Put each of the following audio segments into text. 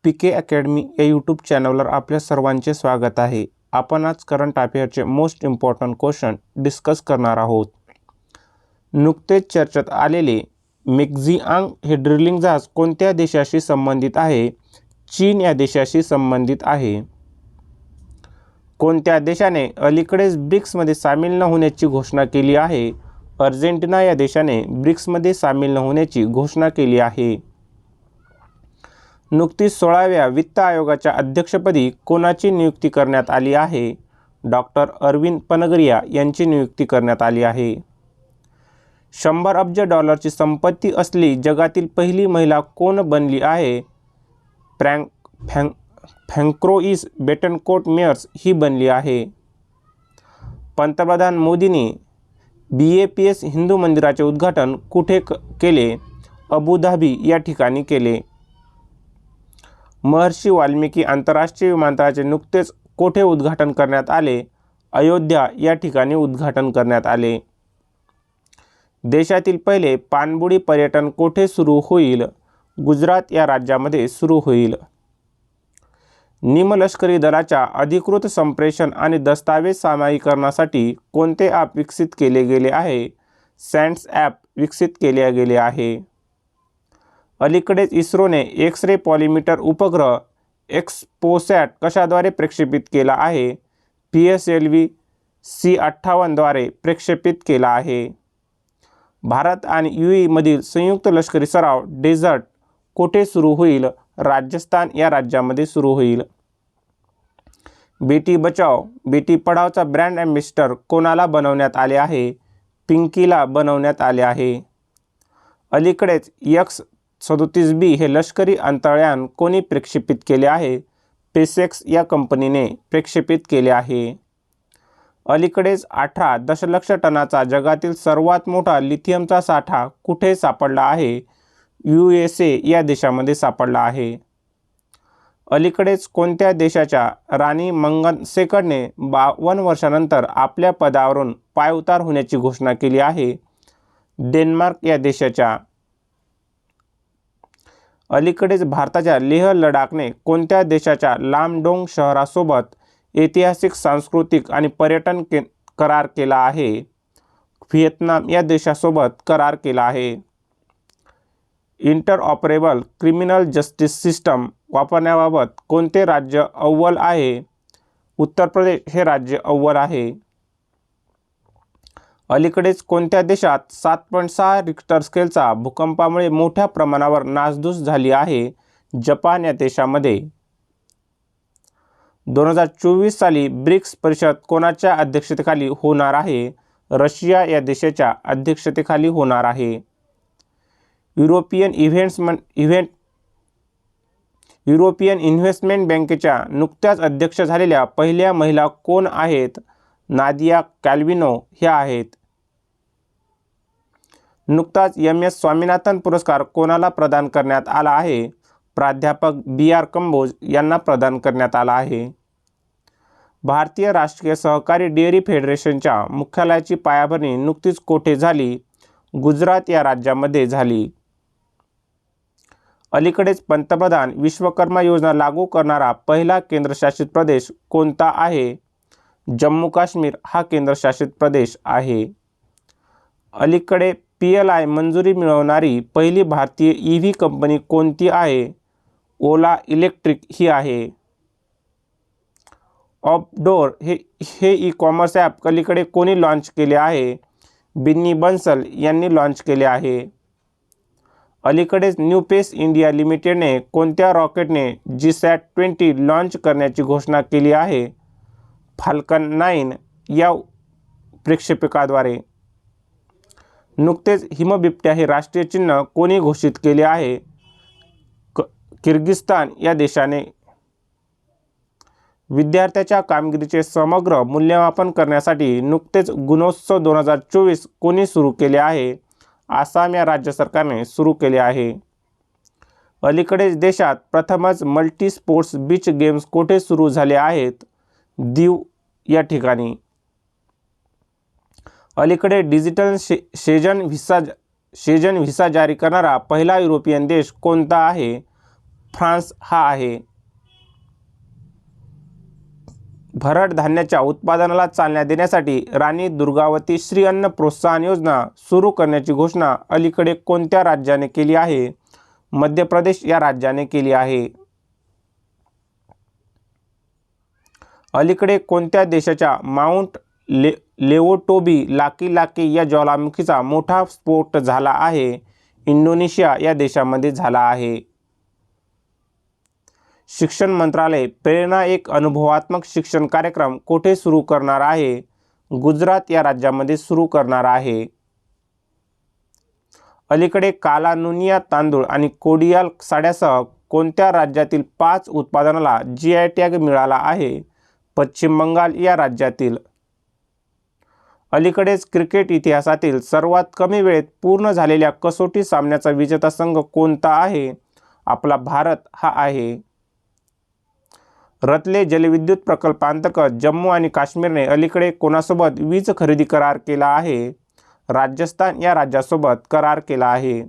PK academy या YouTube चॅनलवर आपल्या सर्वांचे स्वागत आहे. आपण आज करंट अफेअरचे मोस्ट इम्पॉर्टंट क्वेश्चन डिस्कस करणार आहोत. नुकतेच चर्चेत आलेले मेक्झिआंग हे ड्रिलिंग जहाज कोणत्या देशाशी संबंधित आहे? चीन या देशाशी संबंधित आहे. कोणत्या देशाने अलीकडेच ब्रिक्समध्ये सामील न होण्याची घोषणा केली आहे? अर्जेंटिना या देशाने ब्रिक्समध्ये सामील न होण्याची घोषणा केली आहे. नुकतीच 16व्या वित्त आयोगाच्या अध्यक्षपदी कोणाची नियुक्ती करण्यात आली आहे? डॉक्टर अरविंद पनगरिया यांची नियुक्ती करण्यात आली आहे. 100 अब्ज डॉलरची संपत्ती असलेली जगातील पहिली महिला कोण बनली आहे? फ्रँकोइस बेटनकोर्ट मेयर्स ही बनली आहे. पंतप्रधान मोदींनी BAPS हिंदू मंदिराचे उद्घाटन कुठे केले? अबुधाबी या ठिकाणी केले. महर्षी वाल्मिकी आंतरराष्ट्रीय विमानतळाचे नुकतेच कोठे उद्घाटन करण्यात आले? अयोध्या या ठिकाणी उद्घाटन करण्यात आले. देशातील पहिले पाणबुडी पर्यटन कोठे सुरू होईल? गुजरात या राज्यामध्ये सुरू होईल. निमलष्करी दलाच्या अधिकृत संप्रेषण आणि दस्तावेज सामायिकरणासाठी कोणते ॲप विकसित केले गेले आहे? सँड्स ॲप विकसित केले गेले आहे. अलीकडेच इस्रोने एक्स-रे पॉलिमीटर उपग्रह एक्सपोसॅट कशाद्वारे प्रक्षेपित केला आहे? PSLV C58 द्वारे प्रक्षेपित केला आहे. भारत आणि UAE मधील संयुक्त लष्करी सराव डेझर्ट कोठे सुरू होईल? राजस्थान या राज्यामध्ये सुरू होईल. बेटी बचाओ बेटी पढाओचा ब्रँड ॲम्बॅसेडर कोणाला बनवण्यात आले आहे? पिंकीला बनवण्यात आले आहे. अलीकडेच X-37B हे लष्करी अंतराळयान कोणी प्रक्षेपित केले आहे? SpaceX या कंपनीने प्रक्षेपित केले आहे. अलीकडेच 18 दशलक्ष टनाचा जगातील सर्वात मोठा लिथियमचा साठा कुठे सापडला आहे? USA या देशामध्ये सापडला आहे. अलीकडेच कोणत्या देशाच्या राणी मंगनसेकडने 52 वर्षानंतर आपल्या पदावरून पायउतार होण्याची घोषणा केली आहे? डेन्मार्क या देशाच्या. अलीकडेच भारताच्या लेह लडाखने कोणत्या देशाच्या लामडोंग शहरासोबत ऐतिहासिक, सांस्कृतिक आणि पर्यटन करार केला आहे? व्हिएतनाम या देशासोबत करार केला आहे. इंटरऑपरेबल क्रिमिनल जस्टिस सिस्टम वापरण्याबाबत कोणते राज्य अव्वल आहे? उत्तर प्रदेश हे राज्य अव्वल आहे. अलीकडेच कोणत्या देशात 7.6 रिक्टर स्केलचा भूकंपामुळे मोठ्या प्रमाणावर नासधूस झाली आहे? जपान या देशामध्ये. 2024 साली ब्रिक्स परिषद कोणाच्या अध्यक्षतेखाली होणार आहे? रशिया या देशाच्या अध्यक्षतेखाली होणार आहे. युरोपियन इन्व्हेस्टमेंट बँकेच्या नुकत्याच अध्यक्ष झालेल्या पहिल्या महिला कोण आहेत? नादिया कॅल्विनो ह्या आहेत. नुकताच MS स्वामीनाथन पुरस्कार कोणाला प्रदान करण्यात आला आहे? प्राध्यापक BR कंबोज यांना प्रदान करण्यात आला आहे. भारतीय राष्ट्रीय सहकारी डेअरी फेडरेशनच्या मुख्यालयाची पायाभरणी नुकतीच कोठे झाली? गुजरात या राज्यामध्ये झाली. अलीकडेच पंतप्रधान विश्वकर्मा योजना लागू करणारा पहिला केंद्रशासित प्रदेश कोणता आहे? जम्मू काश्मीर हा केंद्रशासित प्रदेश आहे. अलीकडे PLI मंजुरी मिळवणारी पहिली भारतीय EV कंपनी कोणती आहे? ओला इलेक्ट्रिक ही आहे. अपडोर हे ई-कॉमर्स ॲप अलीकडे कोणी लॉन्च केले आहे? बिन्नी बन्सल यांनी लॉन्च केले आहे. अलीकडेच न्यू स्पेस इंडिया लिमिटेडने कोणत्या रॉकेटने GSAT-20 लॉन्च करण्याची घोषणा केली आहे? फाल्कन 9 या प्रक्षेपकाद्वारे. नुकतेच हिमबिबट्या हे राष्ट्रीय चिन्ह कोणी घोषित केले आहे? किर्गिस्तान या देशाने. विद्यार्थ्याच्या कामगिरीचे समग्र मूल्यमापन करण्यासाठी नुकतेच गुणोत्सव 2024 कोणी सुरू केले आहे? आसाम या राज्य सरकारने सुरू केले आहे. अलीकडेच देशात प्रथमच मल्टी स्पोर्ट्स बीच गेम्स कोठे सुरू झाले आहेत? दीव या ठिकाणी. अलीकडे डिजिटल शेजन व्हिसा जारी करणारा पहिला युरोपियन देश कोणता आहे? फ्रान्स हा आहे. भरड धान्याच्या उत्पादनाला चालना देण्यासाठी राणी दुर्गावती श्री अन्न प्रोत्साहन योजना सुरू करण्याची घोषणा अलीकडे कोणत्या राज्याने केली आहे? मध्य प्रदेश या राज्याने केली आहे. अलीकडे कोणत्या देशाच्या माउंट लेवोटोबी लाकी या ज्वालामुखीचा मोठा स्फोट झाला आहे? इंडोनेशिया या देशामध्ये झाला आहे. शिक्षण मंत्रालय प्रेरणा एक अनुभवात्मक शिक्षण कार्यक्रम कोठे सुरू करणार आहे? गुजरात या राज्यामध्ये सुरू करणार आहे. अलीकडे काला नुनिया तांदूळ आणि कोडियाल साड्यासह कोणत्या राज्यातील 5 उत्पादनाला GI टॅग मिळाला आहे? पश्चिम बंगाल या राज्यातील. अलीकडेच क्रिकेट इतिहासातील सर्वात कमी वेळेत पूर्ण झालेल्या कसोटी सामन्याचा विजेता संघ कोणता आहे? आपला भारत हा आहे. रतले जलविद्युत प्रकल्पांतर्गत जम्मू आणि काश्मीरने अलीकडे कोणासोबत वीज खरेदी करार केला आहे? राजस्थान या राज्यासोबत करार केला आहे.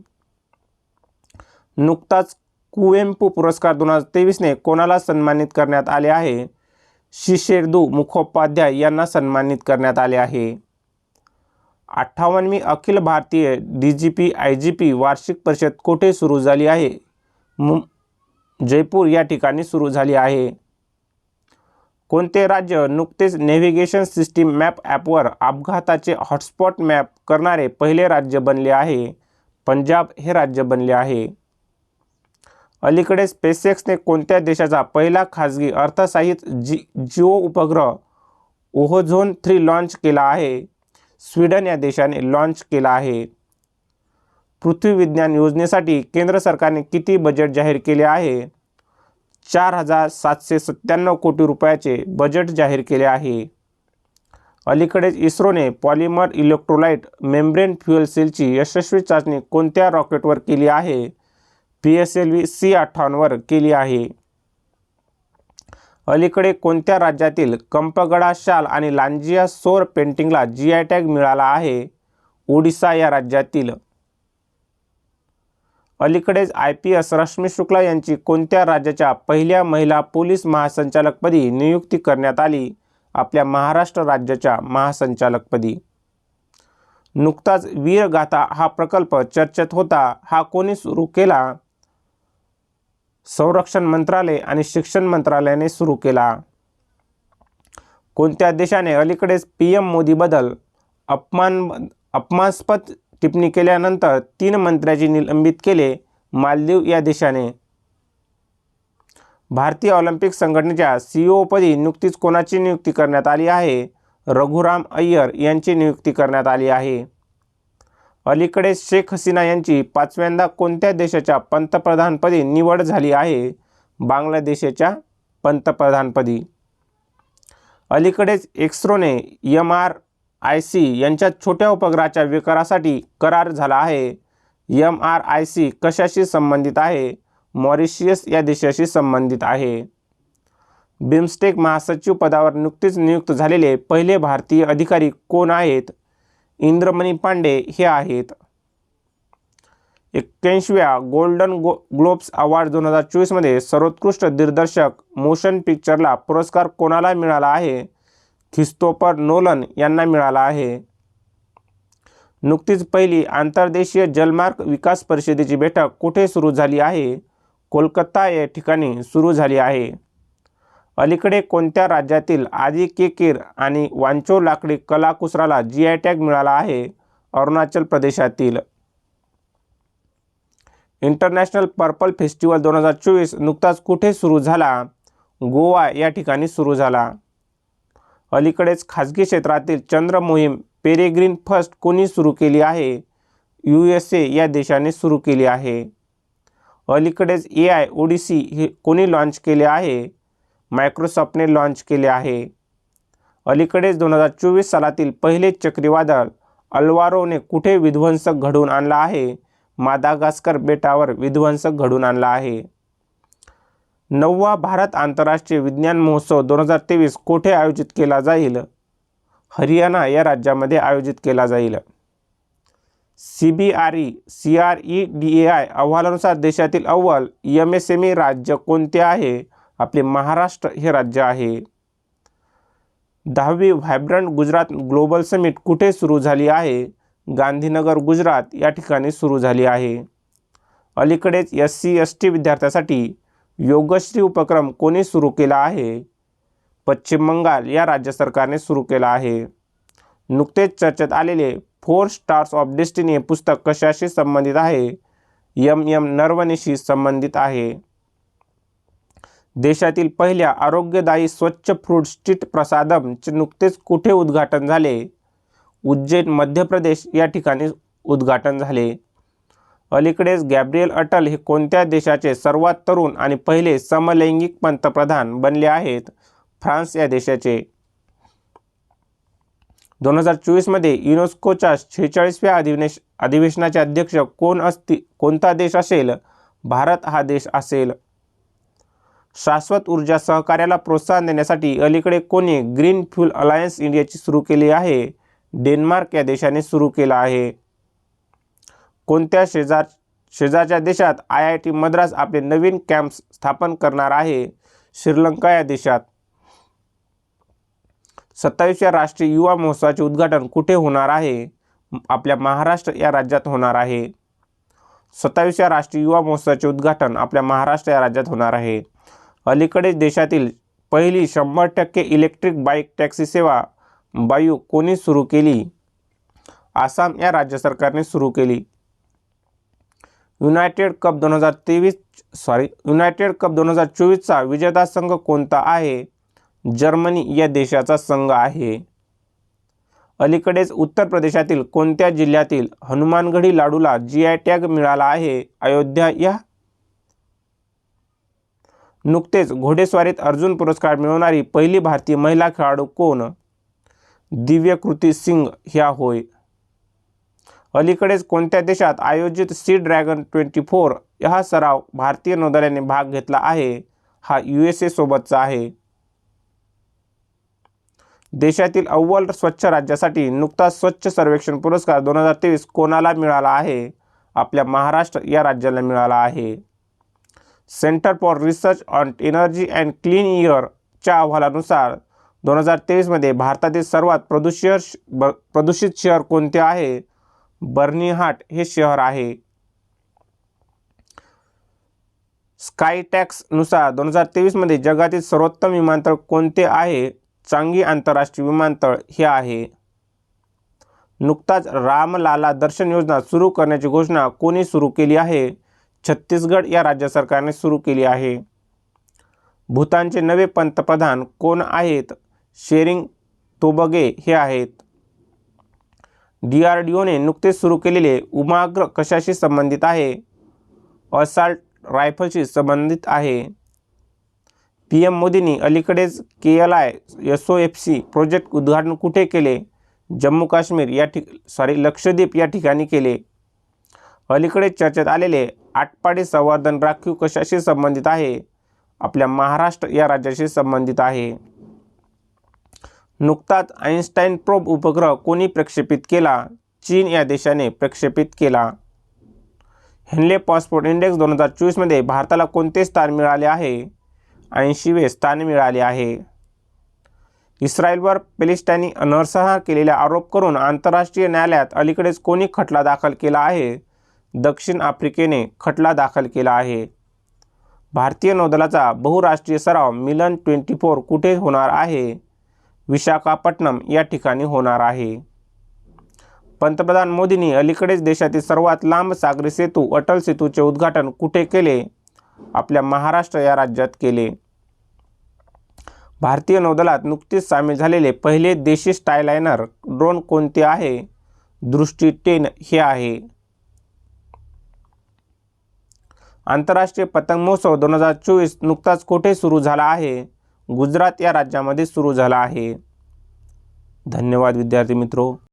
नुकताच कुवेंपू पुरस्कार 2023ने कोणाला सन्मानित करण्यात आले आहे? शिशेर्दू मुखोपाध्याय यांना सन्मानित करण्यात आले आहे. 58वी अखिल भारतीय DGP IGP वार्षिक परिषद कोठे सुरू झाली आहे? जयपूर या ठिकाणी सुरू झाली आहे. कोणते राज्य नुकतेच नेव्हिगेशन सिस्टीम मॅप ॲपवर अपघाताचे हॉटस्पॉट मॅप करणारे पहिले राज्य बनले आहे? पंजाब हे राज्य बनले आहे. अलीकडे स्पेसएक्सने कोणत्या देशाचा पहिला खाजगी अर्थसहाय्यित जिओ उपग्रह ओहोझोन 3 लॉन्च केला आहे? स्वीडन या देशाने लॉन्च केला आहे. पृथ्वी विज्ञान योजनेसाठी केंद्र सरकारने किती बजेट जाहीर केले आहे? 4,797 कोटी रुपयाचे बजेट जाहीर केले आहे. अलीकडेच इस्रोने पॉलिमर इलेक्ट्रोलाइट मेम्ब्रेन फ्युएल सेलची यशस्वी चाचणी कोणत्या रॉकेटवर केली आहे? PSLV C-58 वर केली आहे. अलीकडे कोणत्या राज्यातील कंपगडा शाल आणि लांजिया सौर पेंटिंगला GI टॅग मिळाला आहे? ओडिशा या राज्यातील. अलीकडेच IPS रश्मी शुक्ला यांची कोणत्या राज्याच्या पहिल्या महिला पोलीस महासंचालकपदी नियुक्ती करण्यात आली? आपल्या महाराष्ट्र राज्याच्या महासंचालकपदी. नुकताच वीरगाथा हा प्रकल्प चर्चेत होता, हा कोणी सुरू केला? संरक्षण मंत्रालय आणि शिक्षण मंत्रालयाने सुरू केला. कोणत्या देशाने अलीकडेच PM मोदीबद्दल अपमानास्पद टिप्पणी केल्यानंतर 3 मंत्र्यांची निलंबित केले? मालदीव या देशाने. भारतीय ऑलिम्पिक संघटनेच्या CEO पदी नुकतीच कोणाची नियुक्ती करण्यात आली आहे? रघुराम अय्यर यांची नियुक्ती करण्यात आली आहे. अलीकडे शेख हसीना यांची 5व्यांदा कोणत्या देशाच्या पंतप्रधानपदी निवड झाली आहे? बांगलादेशाच्या पंतप्रधानपदी. अलीकडेच इस्रोने MRIC यांच्या छोट्या उपग्रहाच्या विकारासाठी करार झाला आहे. MRIC कशाशी संबंधित आहे? मॉरिशियस या देशाशी संबंधित आहे. बिमस्टेक महासचिव पदावर नुकतेच नियुक्त झालेले पहिले भारतीय अधिकारी कोण आहेत? इंद्रमणी पांडे हे आहेत. 81व्या गोल्डन ग्लोब्स अवॉर्ड 2024 मध्ये सर्वोत्कृष्ट दिग्दर्शक मोशन पिक्चरला पुरस्कार कोणाला मिळाला आहे? ख्रिस्तोफर नोलन यांना मिळाला आहे. नुकतीच पहिली आंतरदेशीय जलमार्ग विकास परिषदेची बैठक कुठे सुरू झाली आहे? कोलकाता या ठिकाणी सुरू झाली आहे. अलीकडे कोणत्या राज्यातील आदि केकीर आणि वांचो लाकडी कलाकुसराला GI टॅग मिळाला आहे? अरुणाचल प्रदेशातील. इंटरनॅशनल पर्पल फेस्टिवल 2024 नुकताच कुठे सुरू झाला? गोवा या ठिकाणी सुरू झाला. अलीकडेच खाजगी क्षेत्रातील चंद्र मोहीम पेरेग्रीन फर्स्ट कोणी सुरू केली आहे? USA या देशाने सुरू केली आहे. अलीकडेच AI ओडिसी हे कोणी लॉन्च केले आहे? मायक्रोसॉफ्टने लॉन्च केले आहे. अलीकडेच 2024 सालातील पहिले चक्रीवादळ अल्वारोने कुठे विध्वंसक घडवून आणला आहे? मादागास्कर बेटावर विध्वंसक घडवून आणला आहे. 9वा भारत आंतरराष्ट्रीय विज्ञान महोत्सव 2023 कोठे आयोजित केला जाईल? हरियाणा या राज्यामध्ये आयोजित केला जाईल. CBRE-CREDAI अहवालानुसार देशातील अव्वल MSME राज्य कोणते आहे? आपले महाराष्ट्र हे राज्य आहे. 10वी व्हायब्रंट गुजरात ग्लोबल समिट कुठे सुरू झाली आहे? गांधीनगर गुजरात या ठिकाणी सुरू झाली आहे. अलीकडेच SC/ST विद्यार्थ्यांसाठी योगश्री उपक्रम कोणी सुरू केला आहे? पश्चिम बंगाल या राज्य सरकारने सुरू केला आहे. नुकतेच चर्चेत आलेले 4 स्टार्स ऑफ डेस्टिनी हे पुस्तक कशाशी संबंधित आहे? MM नरवणेशी संबंधित आहे. देशातील पहिल्या आरोग्यदायी स्वच्छ फूड स्ट्रीट प्रसादमचे नुकतेच कुठे उद्घाटन झाले? उज्जैन मध्य प्रदेश या ठिकाणी उद्घाटन झाले. अलीकडेच गॅब्रियल अटल हे कोणत्या देशाचे सर्वात तरुण आणि पहिले समलैंगिक पंतप्रधान बनले आहेत? फ्रान्स या देशाचे. 2024 मध्ये युनेस्कोच्या 46व्या अधिवेशनाचे अध्यक्ष कोणता देश असेल? भारत हा देश असेल. शाश्वत ऊर्जा सहकार्याला प्रोत्साहन देण्यासाठी अलीकडे कोणी ग्रीन फ्युल अलायन्स इंडियाची सुरू केली आहे? डेन्मार्क या देशाने सुरू केला आहे. कोणत्या शेजारच्या देशात IIT मद्रास आपले नवीन कॅम्पस स्थापन करणार आहे? श्रीलंका या देशात. 27व्या राष्ट्रीय युवा महोत्सवाचे उद्घाटन कुठे होणार आहे? आपल्या महाराष्ट्र या राज्यात होणार आहे. 27व्या राष्ट्रीय युवा महोत्सवाचे उद्घाटन आपल्या महाराष्ट्र या राज्यात होणार आहे. अलीकडेच देशातील पहिली 100% इलेक्ट्रिक बाईक टॅक्सी सेवा बायू कोणी सुरू केली? आसाम या राज्य सरकारने सुरू केली. युनायटेड कप 2024चा विजेता संघ कोणता आहे? जर्मनी या देशाचा संघ आहे. अलीकडेच उत्तर प्रदेशातील कोणत्या जिल्ह्यातील हनुमानगढी लाडूला GI टॅग मिळाला आहे? अयोध्या या. नुकतेच घोडेस्वारीत अर्जुन पुरस्कार मिळवणारी पहिली भारतीय महिला खेळाडू कोण? दिव्यकृती सिंग ह्या होय. अलीकडेच कोणत्या देशात आयोजित सी ड्रॅगन 24 हा सराव भारतीय नौदलाने भाग घेतला आहे? हा USA सोबतचा आहे. देशातील अव्वल स्वच्छ राज्यासाठी नुकताच स्वच्छ सर्वेक्षण पुरस्कार 2023 कोणाला मिळाला आहे? आपल्या महाराष्ट्र या राज्याला मिळाला आहे. Centre for research on energy and clean एअरच्या अहवालानुसार 2023 मध्ये भारतातील सर्वात प्रदूषित शहर कोणते आहे? बर्निहाट हे शहर आहे. स्कायटॅक्स नुसार 2023 मध्ये जगातील सर्वोत्तम विमानतळ कोणते आहे? चांगी आंतरराष्ट्रीय विमानतळ हे आहे. नुकताच रामलाला दर्शन योजना सुरू करण्याची घोषणा कोणी सुरू केली आहे? छत्तीसगड या राज्य सरकारने सुरू केली आहे. भूतानचे नवे पंतप्रधान कोण आहेत? शेरिंग तोबगे हे आहेत. DRDOने नुकतेच सुरू केलेले उमाग्र कशाशी संबंधित आहे? असॉल्ट रायफलशी संबंधित आहे. PM मोदींनी अलीकडेच KLI SOFC प्रोजेक्ट उद्घाटन कुठे केले? जम्मू काश्मीर लक्षद्वीप या ठिकाणी केले. अलीकडेच चर्चेत आलेले आटपाडी संवर्धन राखीव कशाशी संबंधित आहे? आपल्या महाराष्ट्र या राज्याशी संबंधित आहे. नुकताच आइन्स्टाईन प्रोब उपग्रह कोणी प्रक्षेपित केला? चीन या देशाने प्रक्षेपित केला. हेनले पासपोर्ट इंडेक्स 2024 मध्ये भारताला कोणते स्थान मिळाले आहे? 80वे स्थान मिळाले आहे. इस्रायलवर पॅलेस्टाईनी नरसंहार केलेला आरोप करून आंतरराष्ट्रीय न्यायालयात अलीकडेच कोणी खटला दाखल केला आहे? दक्षिण आफ्रिकेने खटला दाखल केला आहे. भारतीय नौदलाचा बहुराष्ट्रीय सराव मिलन 24 कुठे होणार आहे? विशाखापट्टणम या ठिकाणी होणार आहे. पंतप्रधान मोदींनी अलीकडेच देशातील सर्वात लांब सागरी सेतू अटल सेतूचे उद्घाटन कुठे केले? आपल्या महाराष्ट्र या राज्यात केले. भारतीय नौदलात नुकतीच सामील झालेले पहिले देशी स्कायलायनर ड्रोन कोणते आहे? दृष्टी 10 हे आहे. आंतरराष्ट्रीय पतंग महोत्सव 2024 नुकताच कुठे सुरू झाला आहे? गुजरात या राज्यामध्ये सुरू झाला आहे. धन्यवाद विद्यार्थी मित्रो.